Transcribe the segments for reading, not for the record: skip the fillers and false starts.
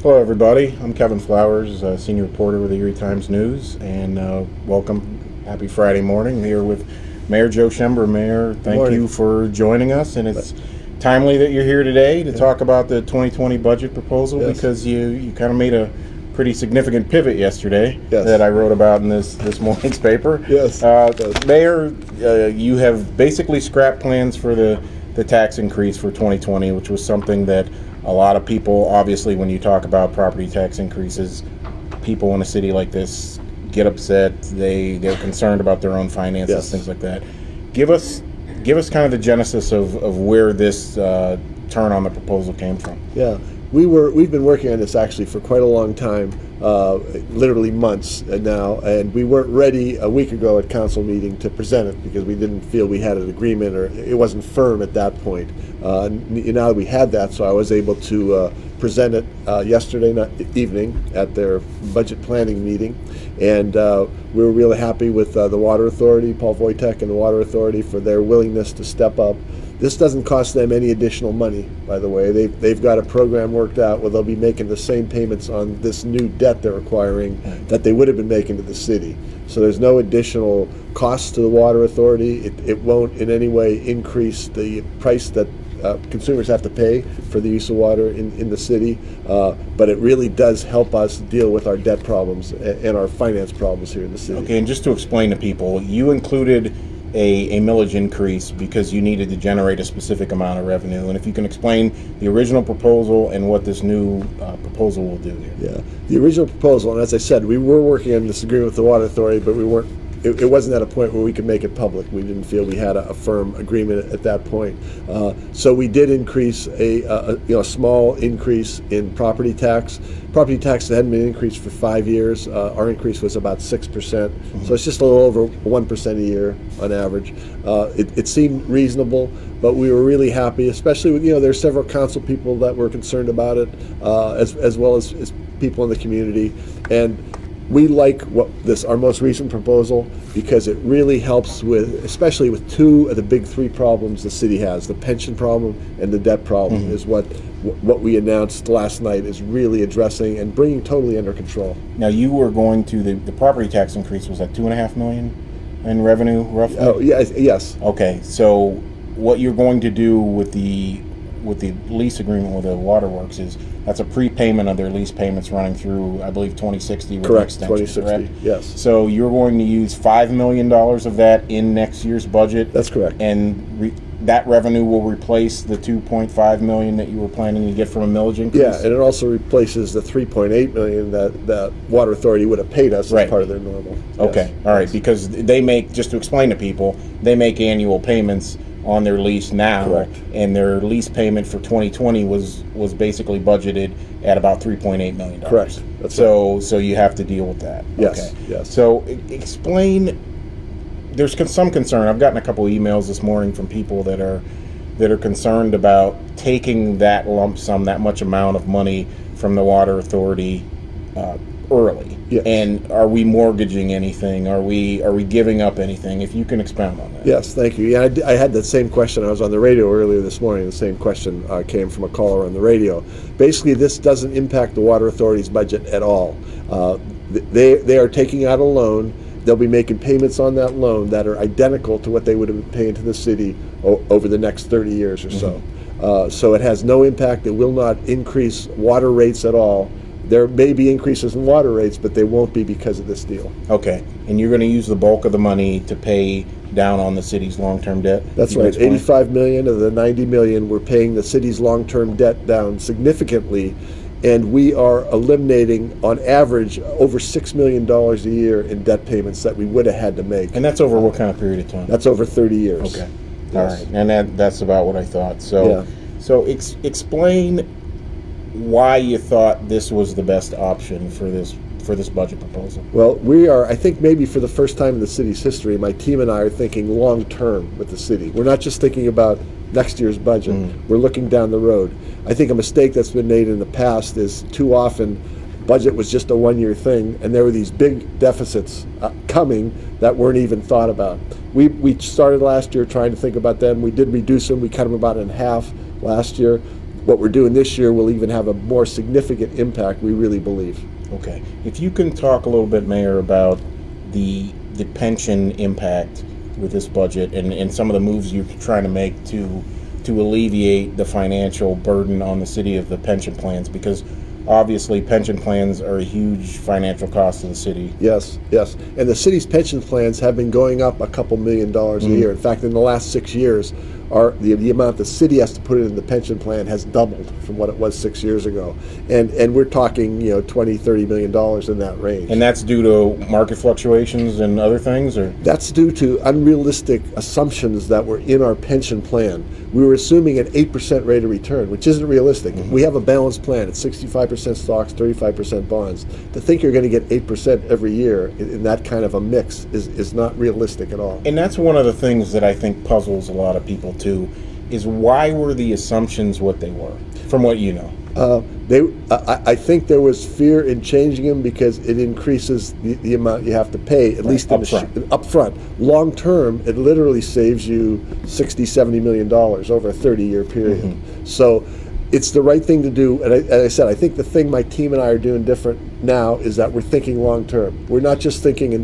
Hello, everybody. I'm Kevin Flowers, senior reporter with the Erie Times-News, and welcome. Happy Friday morning. I'm here with Mayor Joe Schember. Mayor, thank you for joining us, and it's timely that you're here today to talk about the 2020 budget proposal because you kind of made a pretty significant pivot yesterday that I wrote about in this morning's paper. Mayor, you have basically scrapped plans for the tax increase for 2020, which was something that a lot of people, obviously, when you talk about property tax increases, people in a city like this get upset. They're concerned about their own finances, things like that. Give us kind of the genesis of where this turn on the proposal came from. Yeah, we've been working on this actually for quite a long time, literally months now, and we weren't ready a week ago at council meeting to present it because we didn't feel we had an agreement, or it wasn't firm at that point. Now that we had that, so I was able to present it yesterday evening at their budget planning meeting, and we were really happy with the Water Authority, Paul Wojtek and the Water Authority, for their willingness to step up. This doesn't cost them any additional money, by the way. They've got a program worked out where they'll be making the same payments on this new debt they're acquiring that they would have been making to the city. So there's no additional cost to the Water Authority. It won't in any way increase the price that consumers have to pay for the use of water in the city, but it really does help us deal with our debt problems and our finance problems here in the city. Okay, and just to explain to people, you included a millage increase because you needed to generate a specific amount of revenue. And if you can explain the original proposal and what this new proposal will do here. Yeah, the original proposal, and as I said, we were working on this agreement with the Water Authority, but we weren't. It wasn't at a point where we could make it public. We didn't feel we had a firm agreement at that point. So we did increase a small increase in property tax. Property tax hadn't been increased for 5 years. Our increase was about 6%. So it's just a little over 1% a year on average. It seemed reasonable, but we were really happy, especially with, there's several council people that were concerned about it, as well as people in the community. And we like our most recent proposal because it really helps with, especially with two of the big three problems the city has: the pension problem and the debt problem. Is what we announced last night is really addressing and bringing totally under control. Now, you were going to the property tax increase was at $2.5 million in revenue, roughly. Oh yes. Okay, so what you're going to do with the lease agreement with the Waterworks is that's a prepayment of their lease payments running through, I believe, 2060. Correct, 2060, correct? Yes. So you're going to use $5 million of that in next year's budget? That's correct. And that revenue will replace the $2.5 million that you were planning to get from a millage increase? Yeah, and it also replaces the $3.8 million that Water Authority would have paid us as part of their normal. Okay, all right, because they make, just to explain to people, they make annual payments on their lease now. Correct. And their lease payment for 2020 was basically budgeted at about $3.8 million. Correct. So you have to deal with that. Yes. Okay. Yes. So explain. There's some concern. I've gotten a couple of emails this morning from people that are concerned about taking that lump sum, that much amount of money from the Water Authority early. Yes. And are we mortgaging anything? Are we giving up anything? If you can expound on that. Yes, thank you. Yeah, I had that same question. I was on the radio earlier this morning. The same question came from a caller on the radio. Basically, this doesn't impact the Water Authority's budget at all. They are taking out a loan. They'll be making payments on that loan that are identical to what they would have been paying to the city over the next 30 years or so. So it has no impact. It will not increase water rates at all. There may be increases in water rates, but they won't be because of this deal. Okay, and you're going to use the bulk of the money to pay down on the city's long-term debt? That's right. $85 million of the $90 million, we're paying the city's long-term debt down significantly, and we are eliminating, on average, over $6 million a year in debt payments that we would have had to make. And that's over what kind of period of time? That's over 30 years. Okay. Yes. All right, and that's about what I thought. So, explain why you thought this was the best option for this budget proposal. Well, we are, I think maybe for the first time in the city's history, my team and I are thinking long term with the city. We're not just thinking about next year's budget. We're looking down the road. I think a mistake that's been made in the past is too often budget was just a one-year thing, and there were these big deficits coming that weren't even thought about. We started last year trying to think about them. We did reduce them. We cut them about in half last year. what we're doing this year will even have a more significant impact, we really believe. Okay. If you can talk a little bit, Mayor, about the pension impact with this budget and some of the moves you're trying to make to alleviate the financial burden on the city of the pension plans, because obviously pension plans are a huge financial cost to the city. Yes, yes. And the city's pension plans have been going up a couple $1 million a year. In fact, in the last 6 years, the amount the city has to put in the pension plan has doubled from what it was 6 years ago. And we're talking, $20-30 million in that range. And that's due to market fluctuations and other things, or? That's due to unrealistic assumptions that were in our pension plan. We were assuming an 8% rate of return, which isn't realistic. We have a balanced plan. It's 65% stocks, 35% bonds. To think you're going to get 8% every year in that kind of a mix is not realistic at all. And that's one of the things that I think puzzles a lot of people too, is why were the assumptions what they were, from what you know? I think there was fear in changing them because it increases the amount you have to pay, at least up front. Long term, it literally saves you $60-70 million over a 30-year period. So it's the right thing to do. And as I said, I think the thing my team and I are doing different now is that we're thinking long term. We're not just thinking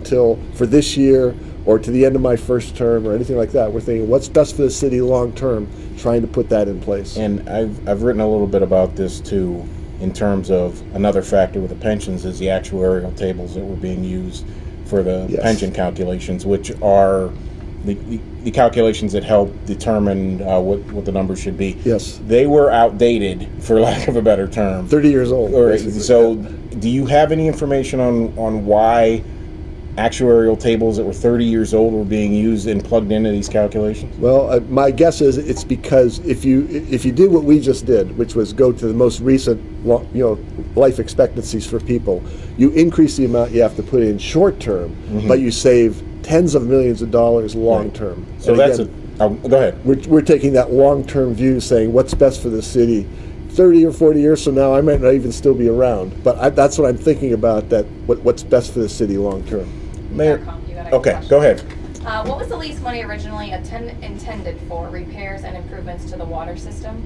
for this year or to the end of my first term or anything like that. We're thinking what's best for the city long term, trying to put that in place. And I've written a little bit about this too, in terms of another factor with the pensions is the actuarial tables that were being used for the pension calculations, which are the calculations that help determine what the numbers should be. Yes. They were outdated, for lack of a better term. 30 years old. So do you have any information on why actuarial tables that were 30 years old were being used and plugged into these calculations? Well, my guess is it's because if you did what we just did, which was go to the most recent life expectancies for people, you increase the amount you have to put in short term, but you save tens of millions of dollars long term. So go ahead. We're taking that long term view, saying what's best for the city. 30 or 40 years from now, I might not even still be around, but that's what I'm thinking about. That what's best for the city long term. Mayor, okay, go ahead. What was the lease money originally intended for? Repairs and improvements to the water system?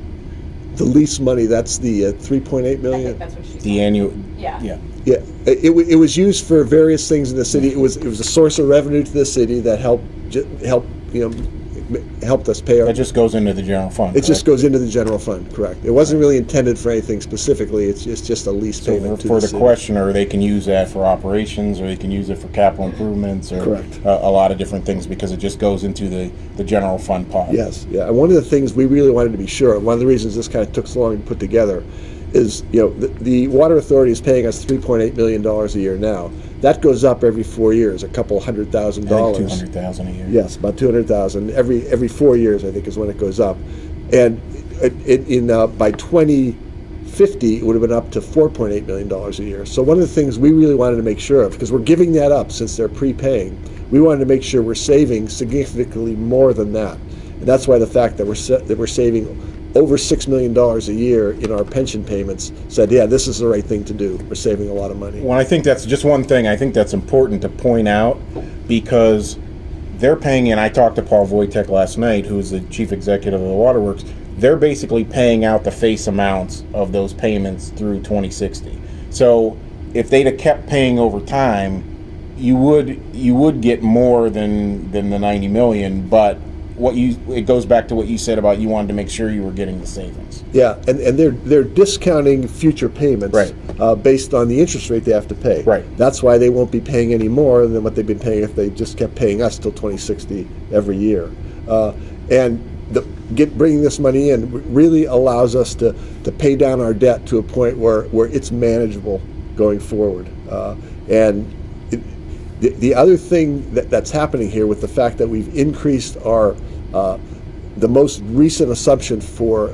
The lease money, that's the $3.8 million. I think that's what she said. The annual. Yeah. It was used for various things in the city. It was a source of revenue to the city that helped us pay our. That just goes into the general fund. It just goes into the general fund, correct. It wasn't really intended for anything specifically. It's just a lease payment for the questioner, they can use that for operations, or they can use it for capital improvements, or correct. A lot of different things, because it just goes into the general fund pot. Yes, yeah. And one of the things we really wanted to be sure, one of the reasons this kind of took so long to put together, is the Water Authority is paying us $3.8 million a year now. That goes up every 4 years, a couple $100,000. $200,000 a year. Yes, about $200,000 every 4 years, I think, is when it goes up. And by 2050, it would have been up to $4.8 million a year. So one of the things we really wanted to make sure of, because we're giving that up since they're prepaying, we wanted to make sure we're saving significantly more than that. And that's why the fact that we're saving over $6 million a year in our pension payments said, yeah, this is the right thing to do. We're saving a lot of money. Well, I think that's just one thing I think that's important to point out, because they're paying, and I talked to Paul Wojtek last night, who's the chief executive of the Waterworks, they're basically paying out the face amounts of those payments through 2060. So if they'd have kept paying over time, you would get more than the 90 million, but it goes back to what you said about you wanted to make sure you were getting the savings. Yeah, and they're discounting future payments based on the interest rate they have to pay. Right. That's why they won't be paying any more than what they've been paying if they just kept paying us till 2060 every year. And bringing this money in really allows us to pay down our debt to a point where it's manageable going forward. The other thing that's happening here with the fact that we've increased our the most recent assumption for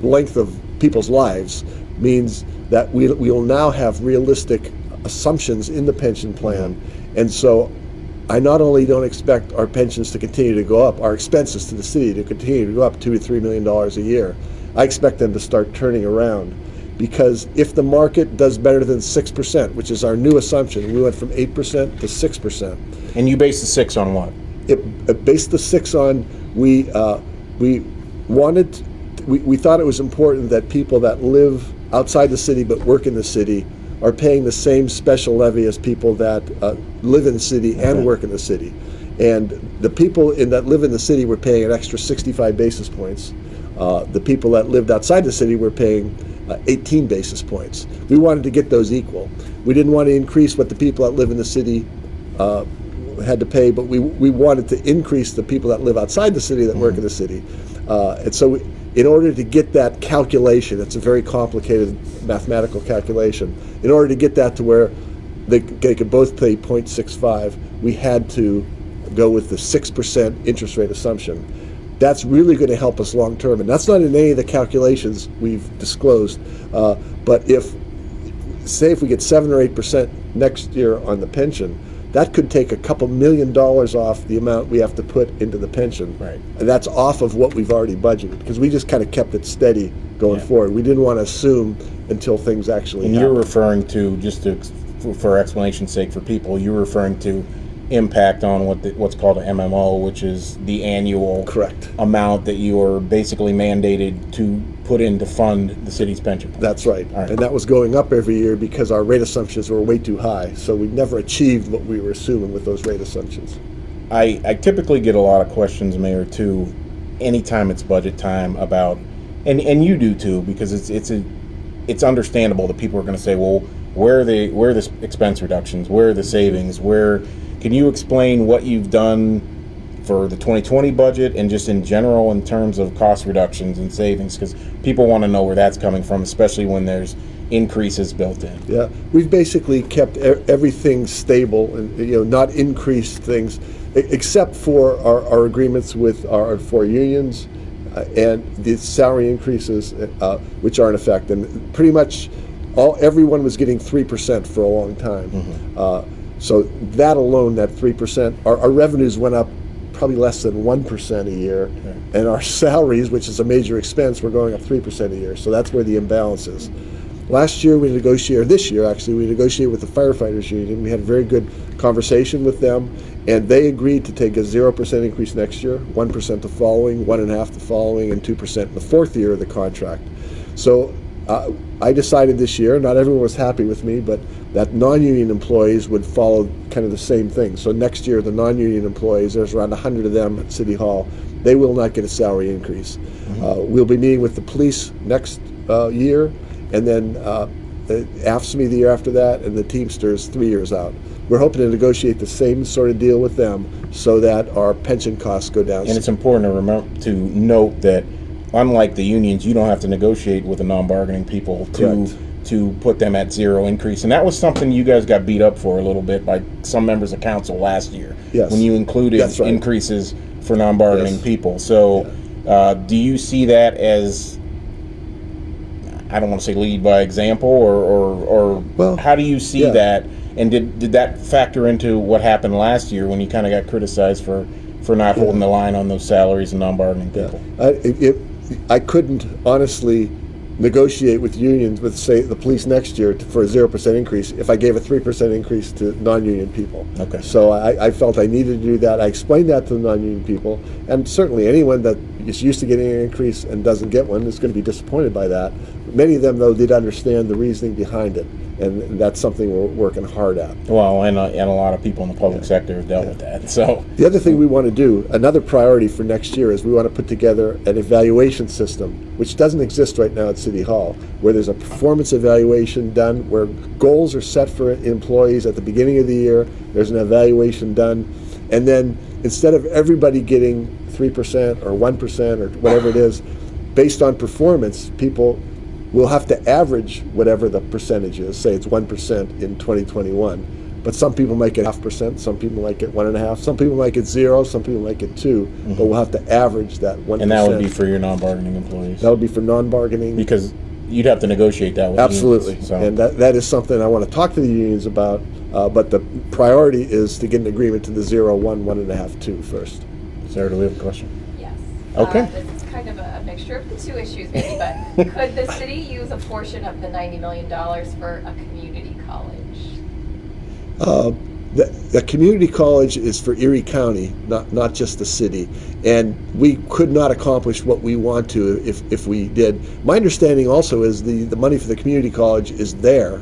length of people's lives means that we will now have realistic assumptions in the pension plan. And so I not only don't expect our pensions to continue to go up, our expenses to the city to continue to go up $2 to $3 million a year, I expect them to start turning around. Because if the market does better than 6%, which is our new assumption, we went from 8% to 6%. And you base the 6 on what? It based the 6 on we wanted we thought it was important that people that live outside the city but work in the city are paying the same special levy as people that live in the city and work in the city. And the people that live in the city were paying an extra 65 basis points. The people that lived outside the city were paying 18 basis points. We wanted to get those equal. We didn't want to increase what the people that live in the city had to pay, but we wanted to increase the people that live outside the city that work in the city. And so in order to get that calculation, it's a very complicated mathematical calculation, in order to get that to where they could both pay 0.65, we had to go with the 6% interest rate assumption. That's really going to help us long term, and that's not in any of the calculations we've disclosed. But if we get 7 or 8% next year on the pension, that could take a couple $1 million off the amount we have to put into the pension. Right. And that's off of what we've already budgeted, because we just kind of kept it steady going forward. We didn't want to assume until things actually And happen. you're referring to, just for explanation's sake for people, you're referring to impact on what's called an MMO, which is the annual amount that you are basically mandated to put in to fund the city's pension plan. That's right. And that was going up every year because our rate assumptions were way too high. So we never achieved what we were assuming with those rate assumptions. I typically get a lot of questions, Mayor, too, anytime it's budget time about, and you do too, because it's understandable that people are going to say, well, where are the expense reductions? Where are the savings? Can you explain what you've done for the 2020 budget and just in general in terms of cost reductions and savings? Because people want to know where that's coming from, especially when there's increases built in. Yeah, we've basically kept everything stable and not increased things, except for our agreements with our 4 unions and the salary increases, which are in effect. And pretty much everyone was getting 3% for a long time. So that alone, that 3%, our revenues went up probably less than 1% a year, and our salaries, which is a major expense, were going up 3% a year. So that's where the imbalance is. This year we negotiated with the firefighters union. We had a very good conversation with them, and they agreed to take a 0% increase next year, 1% the following, 1.5% the following, and 2% in the 4th year of the contract. So I decided this year, not everyone was happy with me, but that non-union employees would follow kind of the same thing. So next year, the non-union employees, there's around 100 of them at City Hall, they will not get a salary increase. We'll be meeting with the police next year, and then AFSCME the year after that, and the Teamsters 3 years out. We're hoping to negotiate the same sort of deal with them so that our pension costs go down. And it's important to note that unlike the unions, you don't have to negotiate with the non-bargaining people to put them at 0 increase. And that was something you guys got beat up for a little bit by some members of council last year when you included increases for non-bargaining people. So do you see that as, I don't want to say lead by example, or how do you see that? And did that factor into what happened last year when you kind of got criticized for not holding the line on those salaries and non-bargaining people? I couldn't honestly negotiate with unions, with say the police next year for a 0% increase if I gave a 3% increase to non-union people. Okay. So I felt I needed to do that. I explained that to the non-union people, and certainly anyone that is used to getting an increase and doesn't get one is going to be disappointed by that. Many of them, though, did understand the reasoning behind it, and that's something we're working hard at. Well, and a lot of people in the public sector have dealt with that. So the other thing we want to do, another priority for next year, is we want to put together an evaluation system, which doesn't exist right now at City Hall, where there's a performance evaluation done, where goals are set for employees at the beginning of the year. There's an evaluation done, and then instead of everybody getting 3% or 1% or whatever it is, based on performance, people will have to average whatever the percentage is. Say it's 1% in 2021, but some people might get 0.5%, some people might get 1.5%, some people might get 0%, some people might get 2%, but we'll have to average that 1%. And that would be for your non-bargaining employees? That would be for non-bargaining. Because you'd have to negotiate that with Absolutely. unions, so. And that is something I want to talk to the unions about, but the priority is to get an agreement to the 0, 1, 1.5, 2 first. Sarah, do we have a question? Yes. Okay. This is kind of a mixture of the 2 issues maybe, but could the city use a portion of the $90 million for a community college? The community college is for Erie County, not just the city, and we could not accomplish what we want to if we did. My understanding also is the money for the community college is there,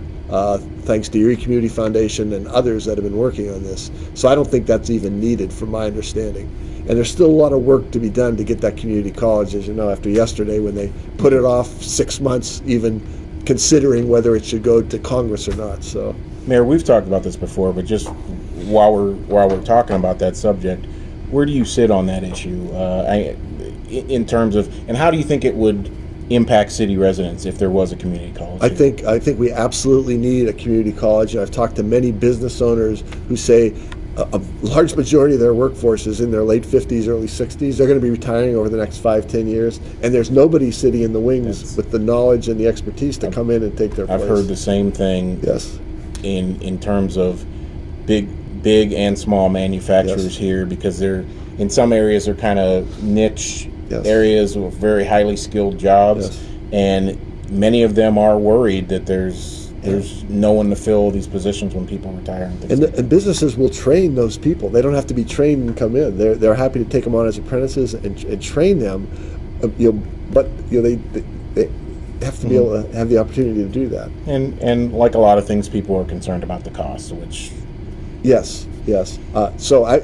thanks to Erie Community Foundation and others that have been working on this. So I don't think that's even needed, from my understanding. And there's still a lot of work to be done to get that community college, as you know, after yesterday when they put it off 6 months, even considering whether it should go to Congress or not. So. Mayor, we've talked about this before, but just while we're talking about that subject, where do you sit on that issue? In terms of, and how do you think it would impact city residents if there was a community college? I think we absolutely need a community college. And I've talked to many business owners who say a large majority of their workforce is in their late 50s, early 60s. They're going to be retiring over the next 5-10 years, and there's nobody sitting in the wings with the knowledge and the expertise to come in and take their place. I've heard the same thing. Yes. In terms of big and small manufacturers here, because they're in some areas they're kind of niche areas with very highly skilled jobs, and many of them are worried that there's no one to fill these positions when people retire. And businesses will train those people. They don't have to be trained and come in. They're happy to take them on as apprentices and train them. But they have to be able to have the opportunity to do that. And like a lot of things, people are concerned about the cost, which... Yes. So I,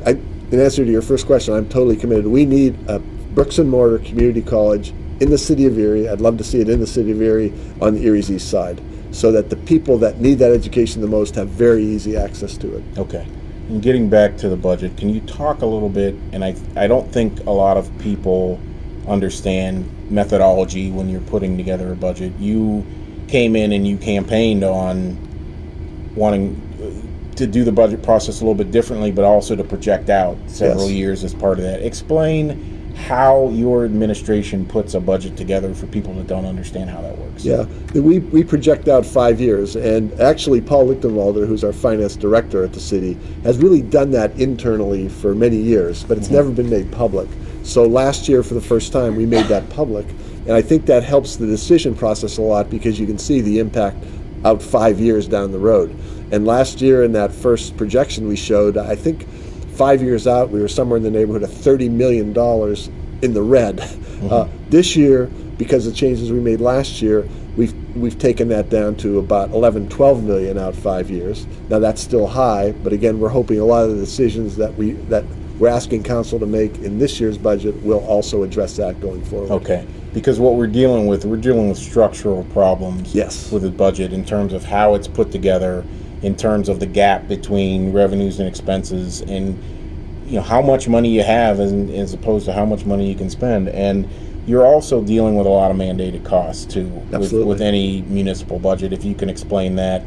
in answer to your first question, I'm totally committed. We need a bricks and mortar community college in the city of Erie. I'd love to see it in the city of Erie on the Erie's east side, so that the people that need that education the most have very easy access to it. Okay. And getting back to the budget, can you talk a little bit, and I don't think a lot of people understand methodology when you're putting together a budget. You came in and you campaigned on wanting to do the budget process a little bit differently, but also to project out several years as part of that. Explain how your administration puts a budget together for people that don't understand how that works. Yeah, we project out 5 years, and actually Paul Lichtenwalder, who's our finance director at the city, has really done that internally for many years, but it's never been made public. So last year, for the first time, we made that public, and I think that helps the decision process a lot, because you can see the impact out 5 years down the road. And last year, in that first projection we showed, I think 5 years out, we were somewhere in the neighborhood of $30 million in the red. This year, because of the changes we made last year, we've taken that down to about 11-12 million out 5 years. Now that's still high, but again, we're hoping a lot of the decisions that we're asking council to make in this year's budget will also address that going forward. Okay, because what we're dealing with structural problems with the budget in terms of how it's put together, in terms of the gap between revenues and expenses, and how much money you have as opposed to how much money you can spend. And you're also dealing with a lot of mandated costs too with any municipal budget. If you can explain that,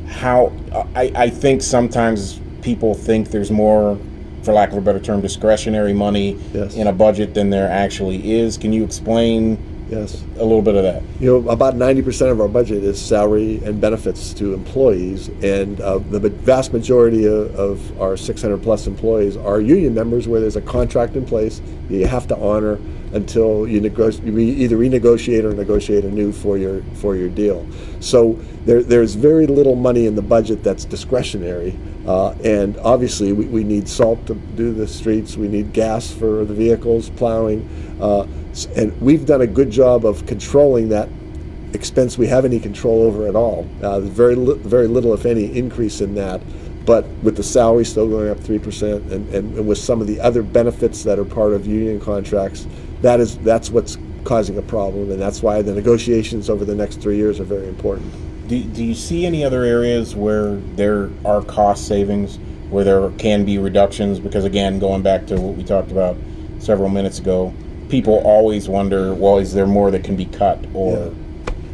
how I think sometimes people think there's more, for lack of a better term, discretionary money in a budget than there actually is. Can you explain a little bit of that? About 90% of our budget is salary and benefits to employees, and the vast majority of our 600 plus employees are union members, where there's a contract in place you have to honor until you either renegotiate or negotiate a new four-year deal. So there's very little money in the budget that's discretionary, and obviously we need salt to do the streets, we need gas for the vehicles, plowing, and we've done a good job of controlling that expense we have any control over at all. There's very little, if any, increase in that. But with the salary still going up 3%, and with some of the other benefits that are part of union contracts, that's what's causing a problem, and that's why the negotiations over the next 3 years are very important. Do you see any other areas where there are cost savings, where there can be reductions? Because again, going back to what we talked about several minutes ago, people always wonder, well, is there more that can be cut? Or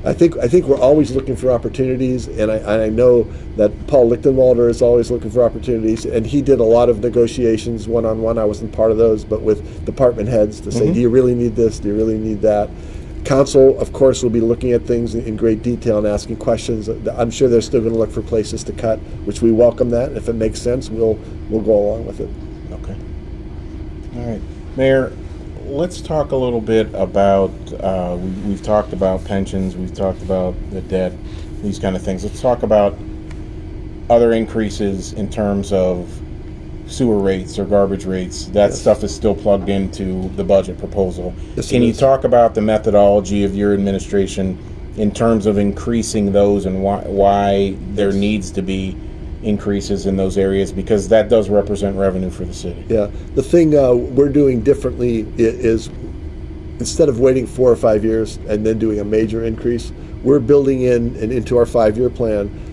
I think we're always looking for opportunities, and I know that Paul Lichtenwalder is always looking for opportunities, and he did a lot of negotiations one-on-one. I wasn't part of those, but with department heads to say, do you really need this? Do you really need that? Council, of course, will be looking at things in great detail and asking questions. I'm sure they're still going to look for places to cut, which we welcome that. If it makes sense, we'll go along with it. Okay. All right. Mayor, let's talk a little bit about, we've talked about pensions, we've talked about the debt, these kind of things. Let's talk about other increases in terms of sewer rates or garbage rates, that stuff is still plugged into the budget proposal. Yes, Can it you is. talk about the methodology of your administration in terms of increasing those and why there needs to be increases in those areas, because that does represent revenue for the city? Yeah, the thing we're doing differently is instead of waiting 4 or 5 years and then doing a major increase, we're building in and into our 5-year plan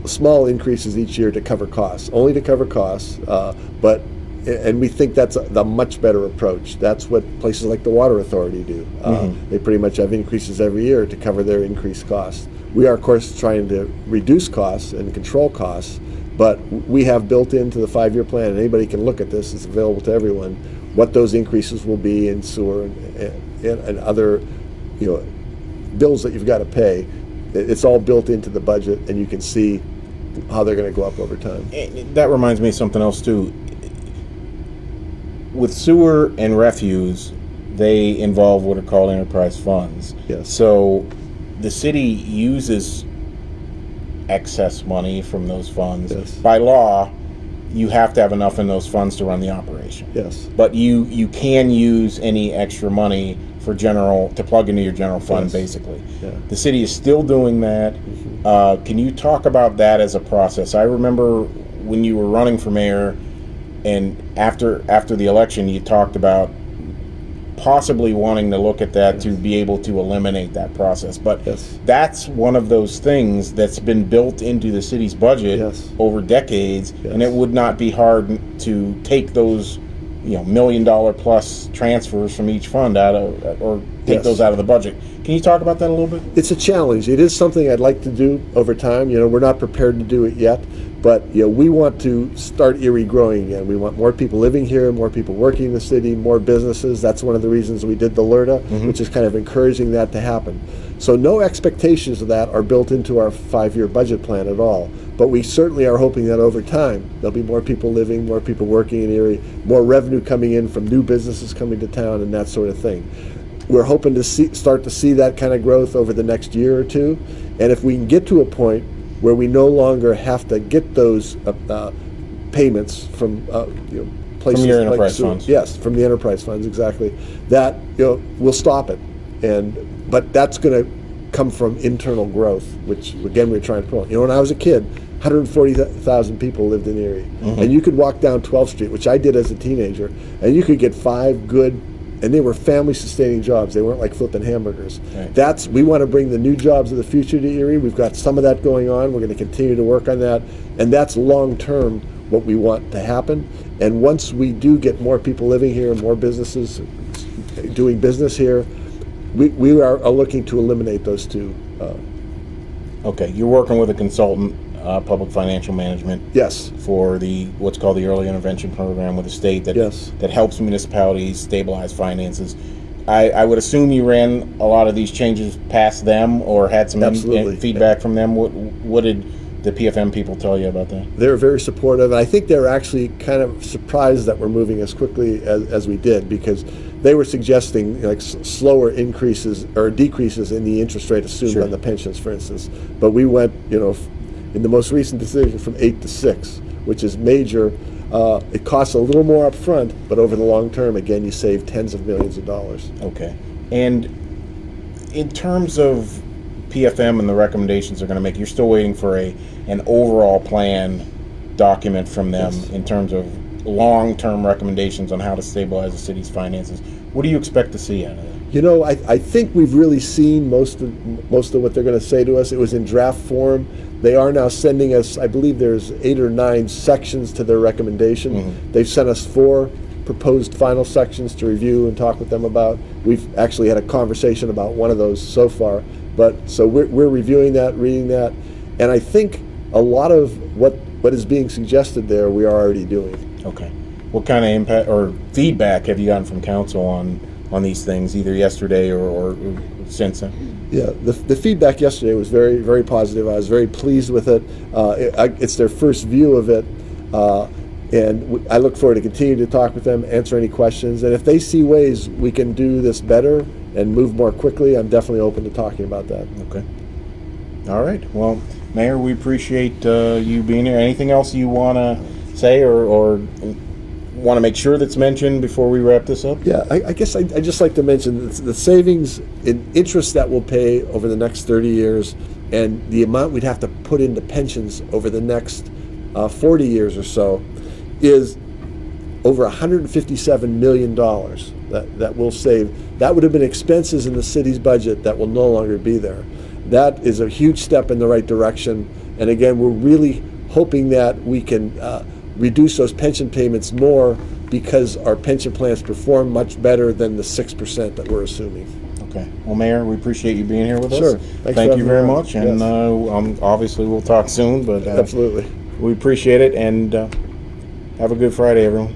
small increases each year to cover costs, only to cover costs, and we think that's the much better approach. That's what places like the Water Authority do. They pretty much have increases every year to cover their increased costs. We are, of course, trying to reduce costs and control costs, but we have built into the 5-year plan, and anybody can look at this, it's available to everyone, what those increases will be in sewer and other, bills that you've got to pay. It's all built into the budget, and you can see how they're going to go up over time. And that reminds me of something else too. With sewer and refuse, they involve what are called enterprise funds. Yes. So the city uses excess money from those funds. Yes. By law, you have to have enough in those funds to run the operation. Yes. But you can use any extra money for to plug into your general fund, Yes. basically. Yeah. The city is still doing that. Can you talk about that as a process? I remember when you were running for mayor, and after the election, you talked about possibly wanting to look at that to be able to eliminate that process. But Yes. that's one of those things that's been built into the city's budget Yes. over decades, Yes. and it would not be hard to take those $1 million plus transfers from each fund out of, or take Yes. those out of the budget. Can you talk about that a little bit? It's a challenge. It is something I'd like to do over time. We're not prepared to do it yet, but we want to start Erie growing again. We want more people living here, more people working in the city, more businesses. That's one of the reasons we did the LERTA, which is kind of encouraging that to happen. So no expectations of that are built into our 5-year budget plan at all. But we certainly are hoping that over time there'll be more people living, more people working in Erie, more revenue coming in from new businesses coming to town, and that sort of thing. We're hoping to start to see that kind of growth over the next year or two. And if we can get to a point where we no longer have to get those payments from places From your like enterprise sewer. funds. Yes, from the enterprise funds, exactly. That we'll stop it, but that's going to come from internal growth, which again we're trying to promote. When I was a kid, 140,000 people lived in Erie, and you could walk down 12th Street, which I did as a teenager, and you could get 5 good. And they were family-sustaining jobs. They weren't like flipping hamburgers. Right. We want to bring the new jobs of the future to Erie. We've got some of that going on. We're going to continue to work on that. And that's long-term what we want to happen. And once we do get more people living here, more businesses doing business here, we are looking to eliminate those two. Okay, you're working with a consultant, public financial management. Yes. For what's called the early intervention program with the state that Yes. that helps municipalities stabilize finances. I would assume you ran a lot of these changes past them or had some Absolutely. feedback from them. What did the PFM people tell you about that? They're very supportive. I think they're actually kind of surprised that we're moving as quickly as we did, because they were suggesting slower increases or decreases in the interest rate assumed Sure. on the pensions, for instance. But we went, in the most recent decision from 8 to 6, which is major. It costs a little more up front, but over the long term, again, you save tens of millions of dollars. Okay. And in terms of PFM and the recommendations they're going to make, you're still waiting for an overall plan document from them. Yes. In terms of long-term recommendations on how to stabilize the city's finances. What do you expect to see out of that? I think we've really seen most of what they're going to say to us. It was in draft form. They are now sending us, I believe there's 8 or 9 sections to their recommendation. They've sent us 4 proposed final sections to review and talk with them about. We've actually had a conversation about one of those so far. So we're reviewing that, reading that, and I think a lot of what is being suggested there we are already doing. Okay. What kind of impact or feedback have you gotten from council on these things, either yesterday or since then? Yeah, the feedback yesterday was very, very positive. I was very pleased with it. It's their first view of it, and I look forward to continue to talk with them, answer any questions, and if they see ways we can do this better and move more quickly, I'm definitely open to talking about that. Okay. All right. Well, Mayor, we appreciate you being here. Anything else you want to say or want to make sure that's mentioned before we wrap this up? Yeah, I guess I'd just like to mention the savings in interest that we'll pay over the next 30 years and the amount we'd have to put into pensions over the next 40 years or so is over $157 million that we'll save. That would have been expenses in the city's budget that will no longer be there. That is a huge step in the right direction. And again, we're really hoping that we can reduce those pension payments more because our pension plans perform much better than the 6% that we're assuming. Okay. Well, Mayor, we appreciate you being here with Sure. us. Thanks Thank for you having very me on. much. And obviously we'll talk soon, but Absolutely. we appreciate it, and have a good Friday, everyone.